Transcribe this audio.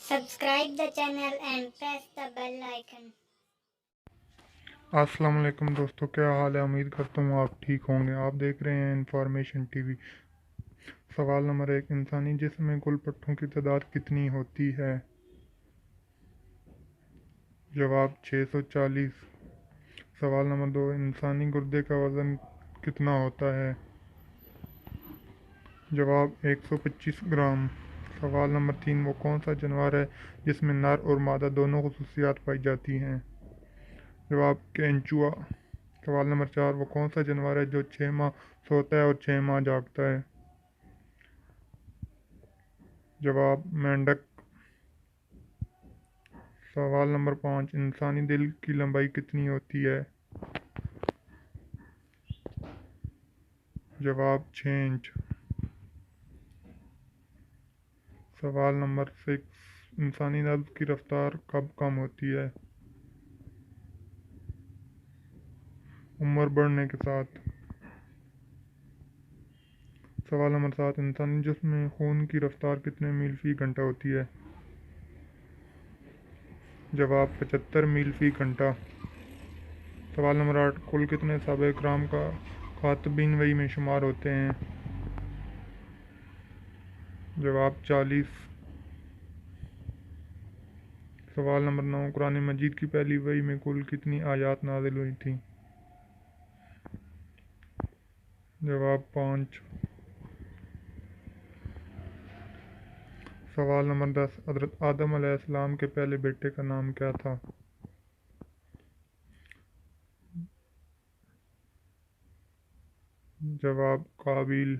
Subscribe the channel and press the bell icon. अस्सलाम वालेकुम दोस्तों, क्या हाल है। उम्मीद करता हूँ आप ठीक होंगे। आप देख रहे हैं इंफॉर्मेशन टीवी। सवाल नंबर 1, इंसानी जिस्म में कुल पट्टों की तादाद कितनी होती है? जवाब 640। सवाल नंबर 2, इंसानी गुर्दे का वज़न कितना होता है? जवाब 125 ग्राम। सवाल नंबर 3, वो कौन सा जानवर है जिसमें नर और मादा दोनों खुसूसियात पाई जाती हैं? जवाब केंचुआ। सवाल नंबर 4, वो कौन सा जानवर है जो 6 माह सोता है और 6 माह जागता है? जवाब मेंढक। सवाल नंबर 5, इंसानी दिल की लंबाई कितनी होती है? जवाब 6 इंच। सवाल नंबर 6, इंसानी नब्ज़ की रफ्तार कब कम होती है? उम्र बढ़ने के साथ। सवाल नंबर 7, इंसानी जिस्म में खून की रफ्तार कितने मील फी घंटा होती है? जवाब 75 मील फी घंटा। सवाल नंबर 8, कुल कितने सहाबा इकराम का खातबीन वही में शुमार होते हैं? जवाब 40। सवाल नंबर 9, कुरान मजीद की पहली वही में कुल कितनी आयात नाजिल हुई थी? जवाब 5। सवाल नंबर 10, हज़रत आदम अलैहिस्सलाम के पहले बेटे का नाम क्या था? जवाब काबिल।